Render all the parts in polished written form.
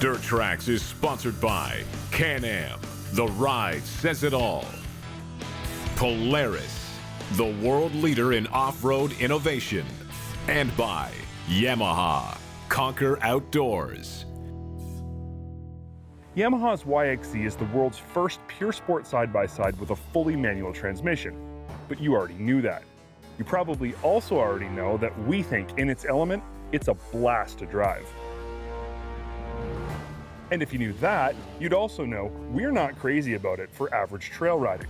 Dirt Trax is sponsored by Can-Am. The ride says it all. Polaris, the world leader in off-road innovation. And by Yamaha. Conquer Outdoors. Yamaha's YXZ is the world's first pure sport side-by-side with a fully manual transmission. But you already knew that. You probably also already know that we think in its element, it's a blast to drive. And if you knew that, you'd also know we're not crazy about it for average trail riding.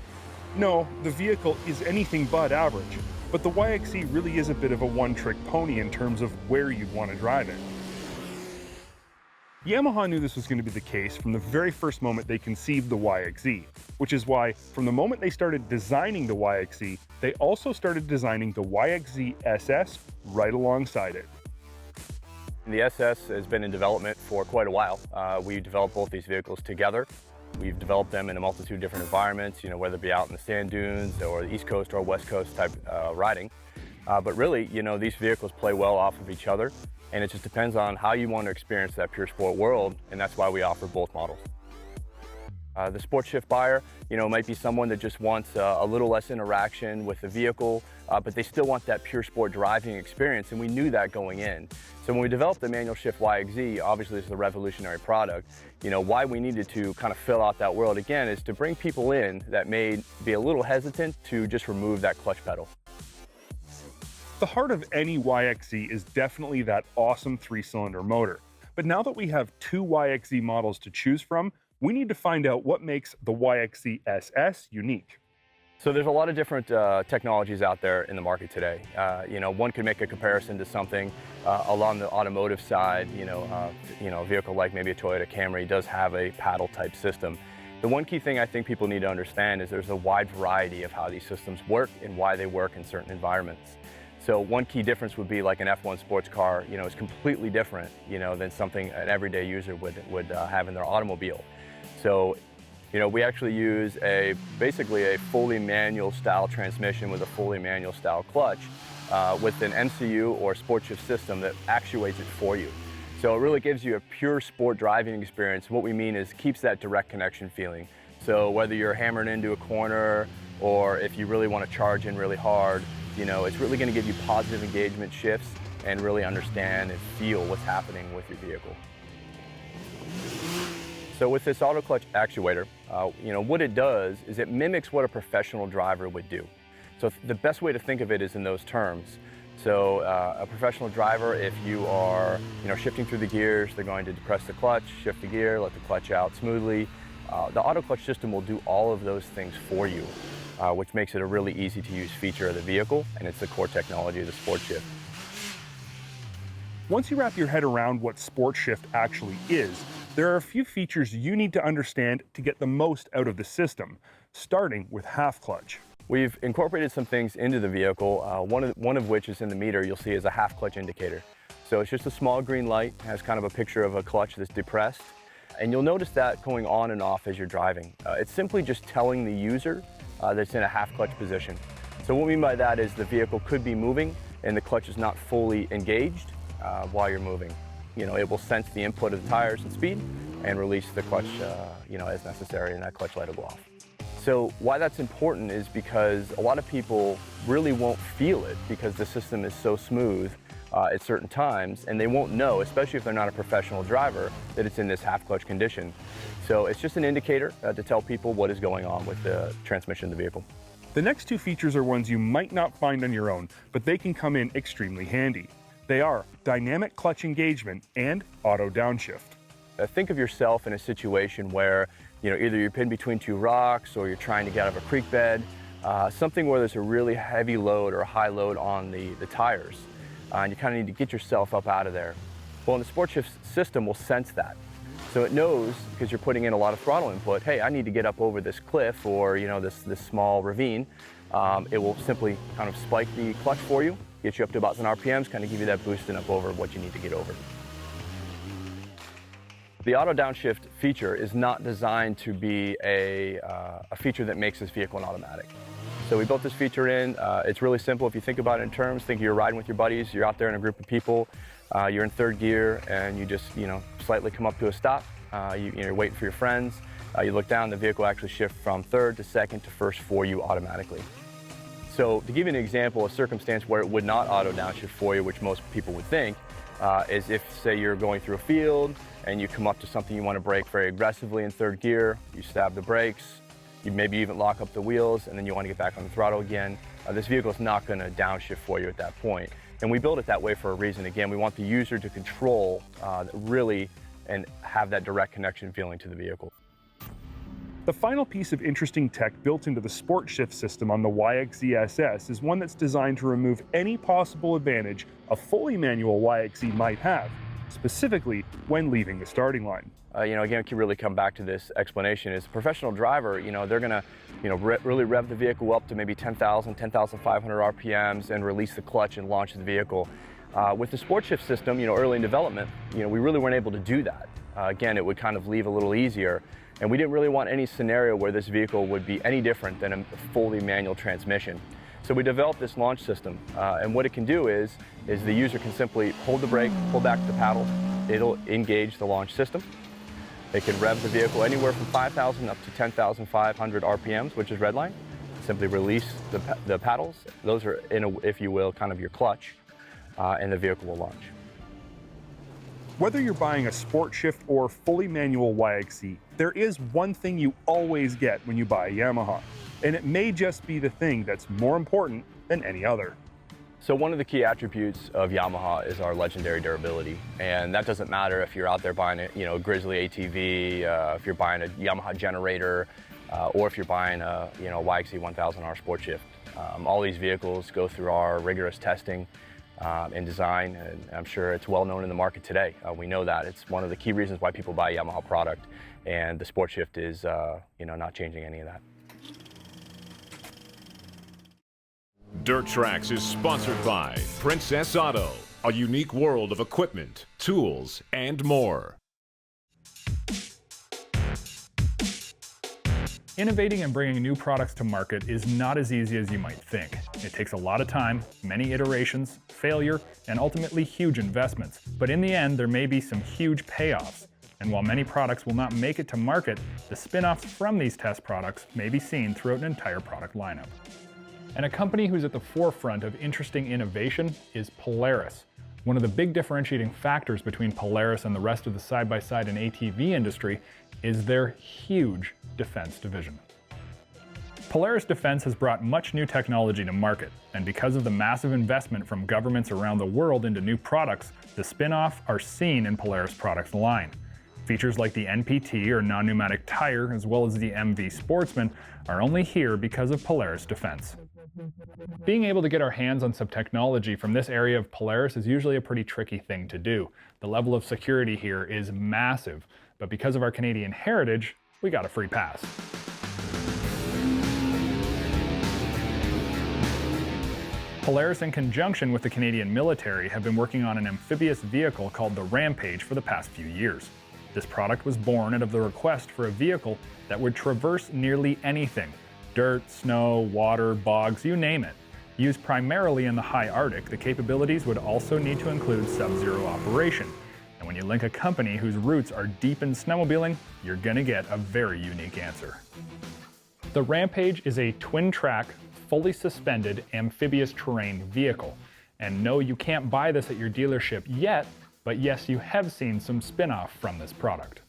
No, the vehicle is anything but average, but the YXZ really is a bit of a one-trick pony in terms of where you'd want to drive it. Yamaha knew this was going to be the case from the very first moment they conceived the YXZ, which is why, from the moment they started designing the YXZ, they also started designing the YXZ SS right alongside it. The SS has been in development for quite a while. We developed both these vehicles together. We've developed them in a multitude of different environments, whether it be out in the sand dunes or the East Coast or West Coast type riding. But really, these vehicles play well off of each other, and it just depends on how you want to experience that pure sport world, and that's why we offer both models. The Sport Shift buyer, might be someone that just wants a little less interaction with the vehicle, but they still want that pure sport driving experience, and we knew that going in. So when we developed the manual shift YXZ, obviously it's a revolutionary product. Why we needed to kind of fill out that world again is to bring people in that may be a little hesitant to just remove that clutch pedal. The heart of any YXZ is definitely that awesome 3-cylinder motor. But now that we have two YXZ models to choose from, we need to find out what makes the YXZ SS unique. So there's a lot of different technologies out there in the market today. One could make a comparison to something along the automotive side. A vehicle like maybe a Toyota Camry does have a paddle type system. The one key thing I think people need to understand is there's a wide variety of how these systems work and why they work in certain environments. So one key difference would be like an F1 sports car, is completely different, than something an everyday user would have in their automobile. So, we actually use basically a fully manual style transmission with a fully manual style clutch with an MCU or sport shift system that actuates it for you. So it really gives you a pure sport driving experience. What we mean is keeps that direct connection feeling. So whether you're hammering into a corner or if you really want to charge in really hard, it's really going to give you positive engagement shifts and really understand and feel what's happening with your vehicle. So with this auto clutch actuator, what it does is it mimics what a professional driver would do. So the best way to think of it is in those terms. So a professional driver, if you are shifting through the gears, they're going to depress the clutch, shift the gear, let the clutch out smoothly. The auto clutch system will do all of those things for you, which makes it a really easy to use feature of the vehicle, and it's the core technology of the Sport Shift. Once you wrap your head around what Sport Shift actually is, there are a few features you need to understand to get the most out of the system, starting with half clutch. We've incorporated some things into the vehicle, one of which is in the meter you'll see is a half clutch indicator. So it's just a small green light, has kind of a picture of a clutch that's depressed, and you'll notice that going on and off as you're driving. It's simply just telling the user that's in a half clutch position. So what we mean by that is the vehicle could be moving and the clutch is not fully engaged while you're moving. It will sense the input of the tires and speed and release the clutch as necessary, and that clutch light will go off. So why that's important is because a lot of people really won't feel it because the system is so smooth at certain times, and they won't know, especially if they're not a professional driver, that it's in this half clutch condition. So it's just an indicator to tell people what is going on with the transmission of the vehicle. The next two features are ones you might not find on your own, but they can come in extremely handy. They are dynamic clutch engagement and auto downshift. Think of yourself in a situation where either you're pinned between two rocks or you're trying to get out of a creek bed, something where there's a really heavy load or a high load on the tires, and you kind of need to get yourself up out of there. Well, the Sport Shift system will sense that. So it knows, because you're putting in a lot of throttle input, hey, I need to get up over this cliff or this small ravine. It will simply kind of spike the clutch for you, get you up to about 10 RPMs, kind of give you that boost and up over what you need to get over. The auto downshift feature is not designed to be a feature that makes this vehicle an automatic. So we built this feature in. It's really simple if you think about it in terms. Think you're riding with your buddies, you're out there in a group of people. You're in third gear and you just, slightly come up to a stop. You're waiting for your friends. You look down, the vehicle actually shifts from third to second to first for you automatically. So to give you an example, a circumstance where it would not auto downshift for you, which most people would think, is if, say, you're going through a field and you come up to something you want to brake very aggressively in third gear, you stab the brakes, you maybe even lock up the wheels, and then you want to get back on the throttle again. This vehicle is not going to downshift for you at that point. And we build it that way for a reason. Again, we want the user to control really and have that direct connection feeling to the vehicle. The final piece of interesting tech built into the sport shift system on the YXZ SS is one that's designed to remove any possible advantage a fully manual YXZ might have, specifically when leaving the starting line. Again, we can really come back to this explanation. As a professional driver, they're going to, really rev the vehicle up to maybe 10,000, 10,500 RPMs and release the clutch and launch the vehicle. With the sport shift system, early in development, we really weren't able to do that. Again, it would kind of leave a little easier. And we didn't really want any scenario where this vehicle would be any different than a fully manual transmission. So we developed this launch system, and what it can do is the user can simply hold the brake, pull back the paddle, it'll engage the launch system. It can rev the vehicle anywhere from 5,000 up to 10,500 RPMs, which is redline. Simply release the paddles. Those are, if you will, kind of your clutch, and the vehicle will launch. Whether you're buying a sport shift or fully manual YXZ, there is one thing you always get when you buy a Yamaha, and it may just be the thing that's more important than any other. So one of the key attributes of Yamaha is our legendary durability, and that doesn't matter if you're out there buying a Grizzly ATV, if you're buying a Yamaha generator, or if you're buying a YXZ1000R sport shift. All these vehicles go through our rigorous testing and design, and I'm sure it's well known in the market today. We know that. It's one of the key reasons why people buy a Yamaha product, and the sport shift is not changing any of that. Dirt Trax is sponsored by Princess Auto, a unique world of equipment, tools, and more. Innovating and bringing new products to market is not as easy as you might think. It takes a lot of time, many iterations, failure, and ultimately huge investments. But in the end, there may be some huge payoffs. And while many products will not make it to market, the spin-offs from these test products may be seen throughout an entire product lineup. And a company who's at the forefront of interesting innovation is Polaris. One of the big differentiating factors between Polaris and the rest of the side-by-side and ATV industry is their huge defense division. Polaris Defense has brought much new technology to market, and because of the massive investment from governments around the world into new products, the spin-off are seen in Polaris products line. Features like the NPT or non-pneumatic tire, as well as the MV Sportsman, are only here because of Polaris Defense. Being able to get our hands on some technology from this area of Polaris is usually a pretty tricky thing to do. The level of security here is massive, but because of our Canadian heritage, we got a free pass. Polaris, in conjunction with the Canadian military, have been working on an amphibious vehicle called the Rampage for the past few years. This product was born out of the request for a vehicle that would traverse nearly anything: dirt, snow, water, bogs, you name it. Used primarily in the high Arctic, the capabilities would also need to include sub-zero operation. And when you link a company whose roots are deep in snowmobiling, you're gonna get a very unique answer. The Rampage is a twin-track, fully suspended, amphibious terrain vehicle. And no, you can't buy this at your dealership yet, but yes, you have seen some spin-off from this product.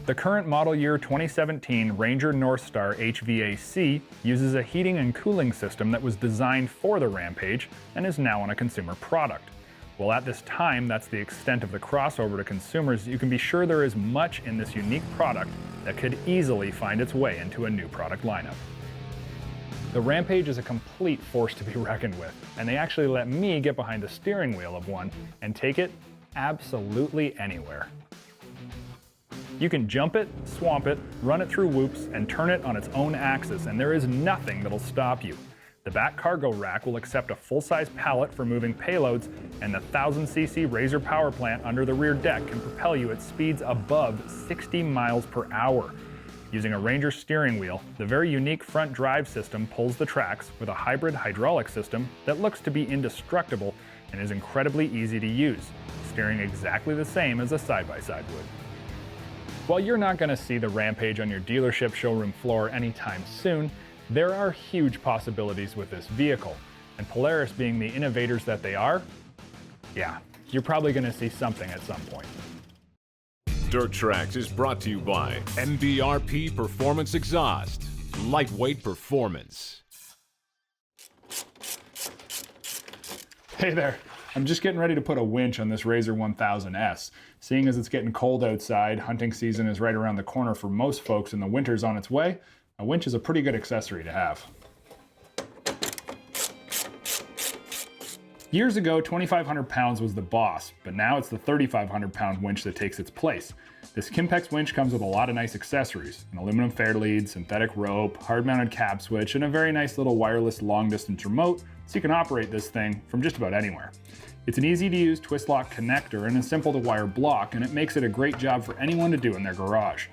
The current model year 2017 Ranger Northstar HVAC uses a heating and cooling system that was designed for the Rampage and is now on a consumer product. Well, at this time, that's the extent of the crossover to consumers. You can be sure there is much in this unique product that could easily find its way into a new product lineup. The Rampage is a complete force to be reckoned with, and they actually let me get behind the steering wheel of one and take it absolutely anywhere. You can jump it, swamp it, run it through whoops, and turn it on its own axis, and there is nothing that'll stop you. The back cargo rack will accept a full-size pallet for moving payloads, and the 1000cc Razor power plant under the rear deck can propel you at speeds above 60 miles per hour. Using a Ranger steering wheel, the very unique front drive system pulls the Trax with a hybrid hydraulic system that looks to be indestructible and is incredibly easy to use, steering exactly the same as a side-by-side would. While you're not going to see the Rampage on your dealership showroom floor anytime soon, there are huge possibilities with this vehicle, and Polaris being the innovators that they are, yeah, you're probably going to see something at some point. Dirt Trax is brought to you by MBRP Performance Exhaust. Lightweight performance. Hey there, I'm just getting ready to put a winch on this RZR 1000S. Seeing as it's getting cold outside, hunting season is right around the corner for most folks and the winter's on its way, a winch is a pretty good accessory to have. Years ago, 2,500 pounds was the boss, but now it's the 3,500 pound winch that takes its place. This Kimpex winch comes with a lot of nice accessories, an aluminum fair lead, synthetic rope, hard-mounted cab switch, and a very nice little wireless long-distance remote, so you can operate this thing from just about anywhere. It's an easy-to-use twist-lock connector and a simple-to-wire block, and it makes it a great job for anyone to do in their garage.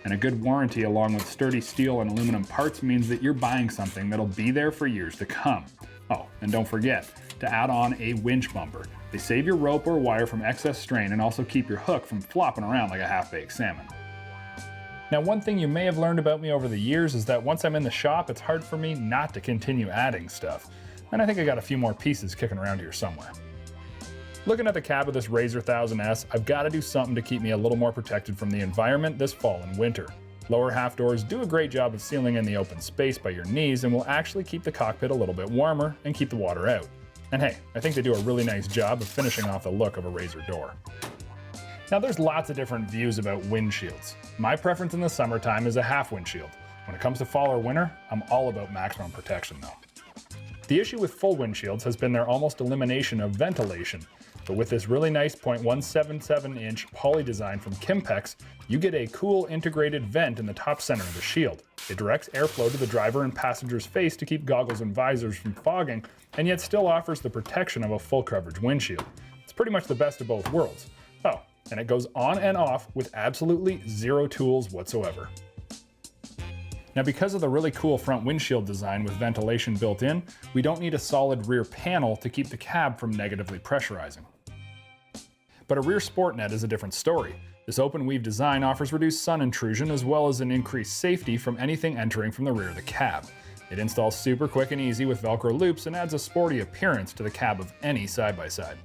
And a good warranty along with sturdy steel and aluminum parts means that you're buying something that'll be there for years to come. Oh, and don't forget to add on a winch bumper. They save your rope or wire from excess strain and also keep your hook from flopping around like a half-baked salmon. Now, one thing you may have learned about me over the years is that once I'm in the shop, it's hard for me not to continue adding stuff. And I think I got a few more pieces kicking around here somewhere. Looking at the cab of this RZR 1000S, I've got to do something to keep me a little more protected from the environment this fall and winter. Lower half doors do a great job of sealing in the open space by your knees and will actually keep the cockpit a little bit warmer and keep the water out. And hey, I think they do a really nice job of finishing off the look of a RZR door. Now there's lots of different views about windshields. My preference in the summertime is a half windshield. When it comes to fall or winter, I'm all about maximum protection though. The issue with full windshields has been their almost elimination of ventilation. But with this really nice 0.177-inch poly design from Kimpex, you get a cool integrated vent in the top center of the shield. It directs airflow to the driver and passenger's face to keep goggles and visors from fogging, and yet still offers the protection of a full coverage windshield. It's pretty much the best of both worlds. Oh, and it goes on and off with absolutely zero tools whatsoever. Now, because of the really cool front windshield design with ventilation built in, we don't need a solid rear panel to keep the cab from negatively pressurizing. But a rear sport net is a different story. This open weave design offers reduced sun intrusion as well as an increased safety from anything entering from the rear of the cab. It installs super quick and easy with Velcro loops and adds a sporty appearance to the cab of any side-by-side.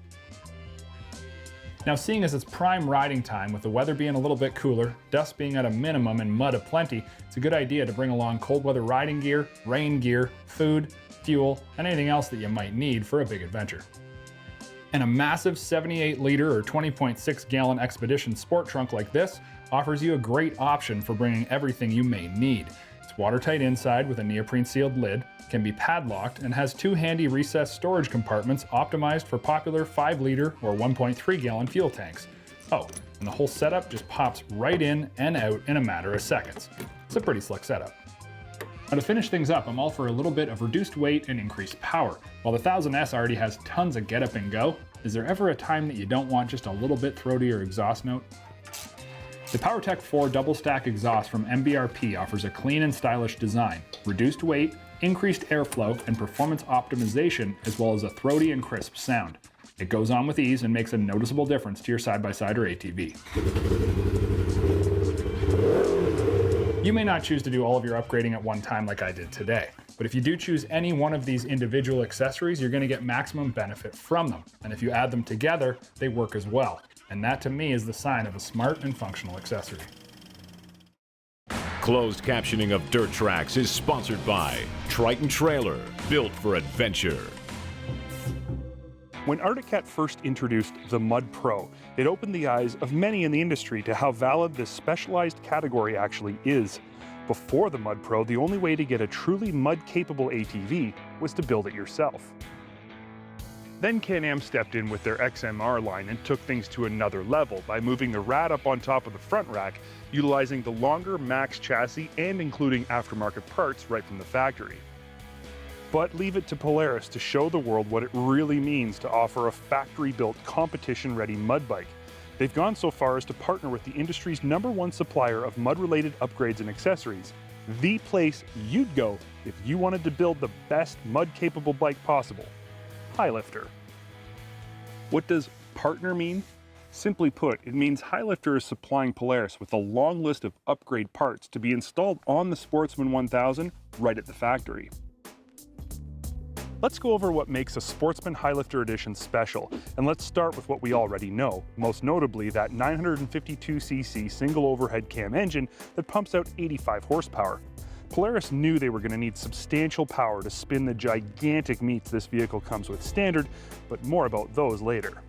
Now, seeing as it's prime riding time with the weather being a little bit cooler, dust being at a minimum and mud aplenty, it's a good idea to bring along cold weather riding gear, rain gear, food, fuel, and anything else that you might need for a big adventure. And a massive 78-liter or 20.6-gallon Expedition sport trunk like this offers you a great option for bringing everything you may need. It's watertight inside with a neoprene-sealed lid, can be padlocked, and has two handy recessed storage compartments optimized for popular 5-liter or 1.3-gallon fuel tanks. Oh, and the whole setup just pops right in and out in a matter of seconds. It's a pretty slick setup. Now, to finish things up, I'm all for a little bit of reduced weight and increased power. While the 1000S already has tons of get up and go, is there ever a time that you don't want just a little bit throatier exhaust note? The PowerTech 4 double stack exhaust from MBRP offers a clean and stylish design, reduced weight, increased airflow, and performance optimization, as well as a throaty and crisp sound. It goes on with ease and makes a noticeable difference to your side-by-side or ATV. You may not choose to do all of your upgrading at one time like I did today, but if you do choose any one of these individual accessories, you're going to get maximum benefit from them. And if you add them together, they work as well. And that to me is the sign of a smart and functional accessory. Closed captioning of Dirt Trax is sponsored by Triton Trailer, built for adventure. When Arctic Cat first introduced the Mud Pro, it opened the eyes of many in the industry to how valid this specialized category actually is. Before the Mud Pro, the only way to get a truly mud-capable ATV was to build it yourself. Then Can-Am stepped in with their XMR line and took things to another level by moving the rad up on top of the front rack, utilizing the longer Max chassis and including aftermarket parts right from the factory. But leave it to Polaris to show the world what it really means to offer a factory-built, competition-ready mud bike. They've gone so far as to partner with the industry's #1 supplier of mud-related upgrades and accessories, the place you'd go if you wanted to build the best mud-capable bike possible, Highlifter. What does partner mean? Simply put, it means Highlifter is supplying Polaris with a long list of upgrade parts to be installed on the Sportsman 1000 right at the factory. Let's go over what makes a Sportsman Highlifter Edition special, and let's start with what we already know, most notably that 952cc single overhead cam engine that pumps out 85 horsepower. Polaris knew they were going to need substantial power to spin the gigantic meats this vehicle comes with standard, but more about those later.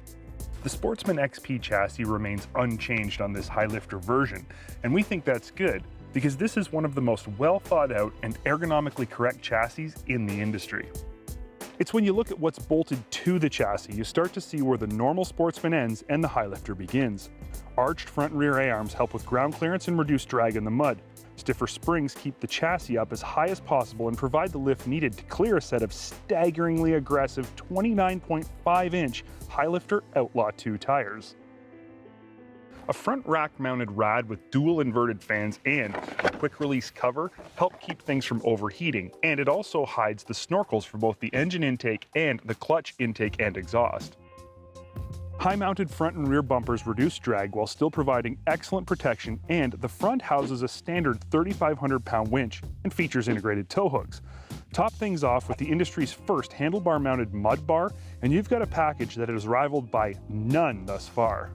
The Sportsman XP chassis remains unchanged on this Highlifter version, and we think that's good because this is one of the most well thought out and ergonomically correct chassis in the industry. It's when you look at what's bolted to the chassis, you start to see where the normal Sportsman ends and the Highlifter begins. Arched front and rear A-arms help with ground clearance and reduce drag in the mud. Stiffer springs keep the chassis up as high as possible and provide the lift needed to clear a set of staggeringly aggressive 29.5-inch Highlifter Outlaw 2 tires. A front rack-mounted rad with dual inverted fans and a quick-release cover help keep things from overheating, and it also hides the snorkels for both the engine intake and the clutch intake and exhaust. High-mounted front and rear bumpers reduce drag while still providing excellent protection, and the front houses a standard 3,500-pound winch and features integrated tow hooks. Top things off with the industry's first handlebar-mounted mud bar, and you've got a package that is rivaled by none thus far.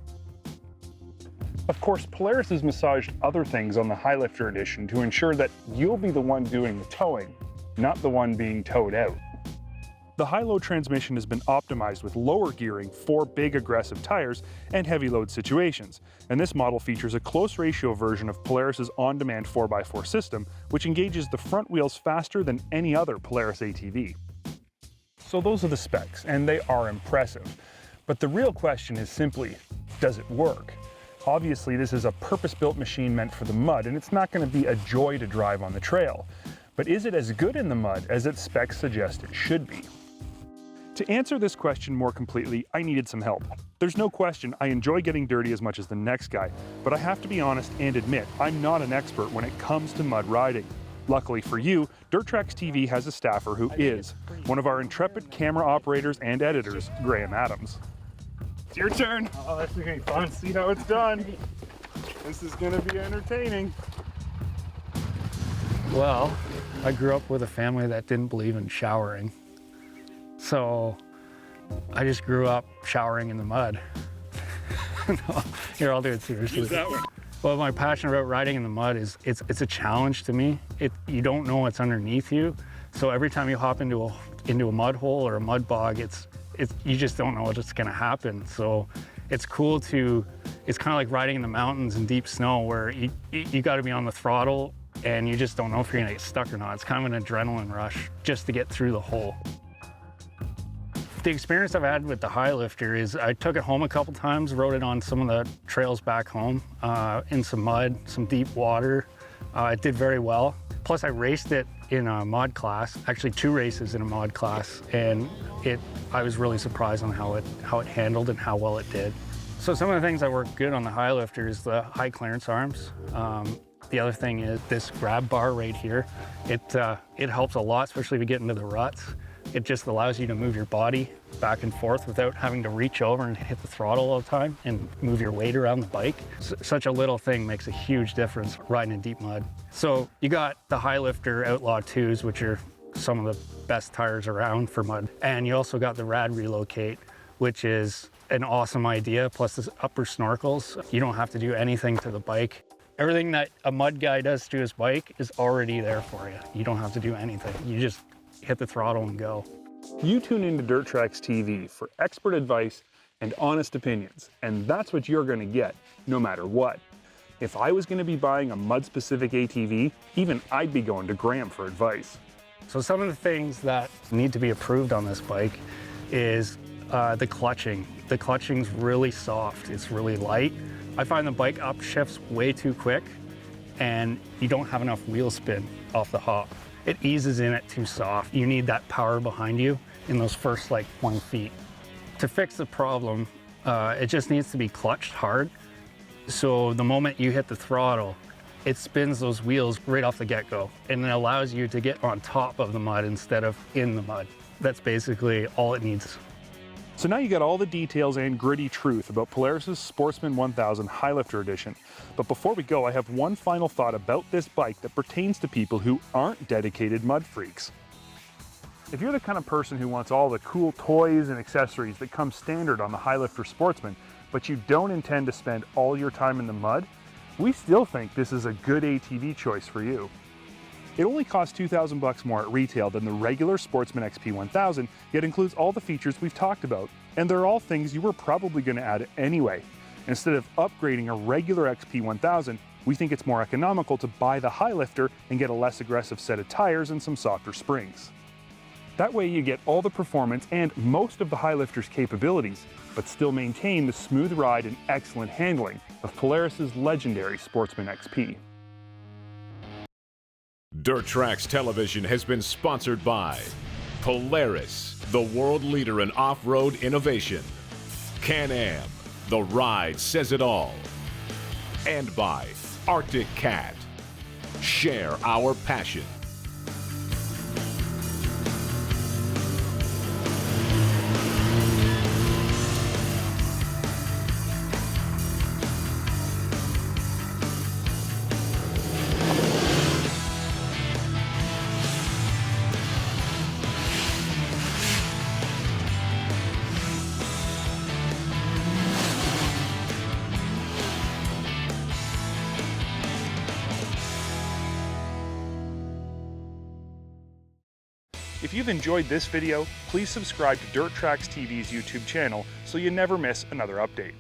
Of course, Polaris has massaged other things on the Highlifter Edition to ensure that you'll be the one doing the towing, not the one being towed out. The high-low transmission has been optimized with lower gearing for big aggressive tires and heavy load situations, and this model features a close ratio version of Polaris's on-demand 4x4 system, which engages the front wheels faster than any other Polaris ATV. So those are the specs, and they are impressive. But the real question is simply, does it work? Obviously, this is a purpose-built machine meant for the mud, and it's not going to be a joy to drive on the trail. But is it as good in the mud as its specs suggest it should be? To answer this question more completely, I needed some help. There's no question I enjoy getting dirty as much as the next guy, but I have to be honest and admit I'm not an expert when it comes to mud riding. Luckily for you, Trax TV has a staffer who is, one of our intrepid camera operators and editors, Graham Adams. It's your turn. Oh, this is gonna be fun. See how it's done. This is gonna be entertaining. Well, I grew up with a family that didn't believe in showering. So I just grew up showering in the mud. No, here, I'll do it seriously. Use that one. Well, my passion about riding in the mud is it's a challenge to me. You don't know what's underneath you. So every time you hop into a mud hole or a mud bog, you just don't know what's gonna happen. So it's cool it's kind of like riding in the mountains in deep snow where you gotta be on the throttle and you just don't know if you're gonna get stuck or not. It's kind of an adrenaline rush just to get through the hole. The experience I've had with the Highlifter is I took it home a couple times, rode it on some of the trails back home in some mud, some deep water. It did very well. Plus I raced it in a mod class, actually 2 races in a mod class, and I was really surprised on how it handled and how well it did. So some of the things that work good on the Highlifter is the high clearance arms. The other thing is this grab bar right here. It helps a lot, especially if you get into the ruts. It just allows you to move your body back and forth without having to reach over and hit the throttle all the time and move your weight around the bike. Such a little thing makes a huge difference riding in deep mud. So you got the Highlifter Outlaw 2s, which are some of the best tires around for mud. And you also got the Rad Relocate, which is an awesome idea, plus the upper snorkels. You don't have to do anything to the bike. Everything that a mud guy does to his bike is already there for you. You don't have to do anything. You just hit the throttle and go. You tune into Trax TV for expert advice and honest opinions, and that's what you're going to get, no matter what. If I was going to be buying a mud-specific ATV, even I'd be going to Graham for advice. So some of the things that need to be approved on this bike is the clutching. The clutching's really soft, it's really light. I find the bike upshifts way too quick, and you don't have enough wheel spin off the hop. It eases in it too soft. You need that power behind you in those first like 20 feet. To fix the problem, it just needs to be clutched hard. So the moment you hit the throttle, it spins those wheels right off the get-go, and it allows you to get on top of the mud instead of in the mud. That's basically all it needs. So now you got all the details and gritty truth about Polaris's Sportsman 1000 Highlifter Edition. But before we go, I have one final thought about this bike that pertains to people who aren't dedicated mud freaks. If you're the kind of person who wants all the cool toys and accessories that come standard on the Highlifter Sportsman, but you don't intend to spend all your time in the mud, we still think this is a good ATV choice for you. It only costs $2,000 more at retail than the regular Sportsman XP 1000, yet includes all the features we've talked about, and they're all things you were probably going to add anyway. Instead of upgrading a regular XP 1000, we think it's more economical to buy the Highlifter and get a less aggressive set of tires and some softer springs. That way you get all the performance and most of the Highlifter's capabilities, but still maintain the smooth ride and excellent handling of Polaris's legendary Sportsman XP. Dirt Trax Television has been sponsored by Polaris, the world leader in off-road innovation. Can-Am, the ride says it all. And by Arctic Cat. Share our passion. If you've enjoyed this video, please subscribe to Dirt Trax TV's YouTube channel so you never miss another update.